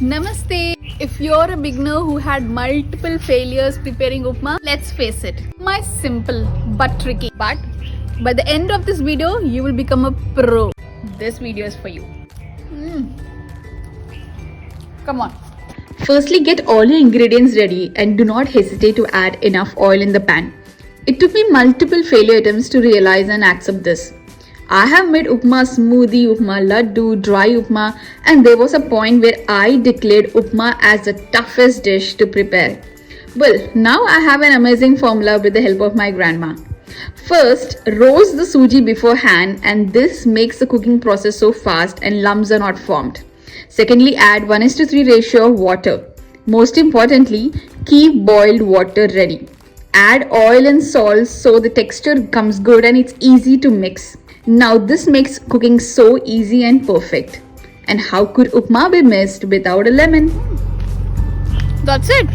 Namaste. If you're a beginner who had multiple failures preparing upma, let's face it, my simple but tricky. But by the end of this video, you will become a pro. This video is for you. Come on. Firstly, get all your ingredients ready and do not hesitate to add enough oil in the pan. It took me multiple failure attempts to realize and accept this. I have made upma smoothie, upma laddu, dry upma, and there was a point where I declared upma as the toughest dish to prepare. Well, now I have an amazing formula with the help of my grandma. First, roast the suji beforehand, and this makes the cooking process so fast and lumps are not formed. Secondly, add 1:3 ratio of water. Most importantly, keep boiled water ready. Add oil and salt so the texture comes good and it's easy to mix. Now this makes cooking so easy and perfect. And how could upma be missed without a lemon? That's it.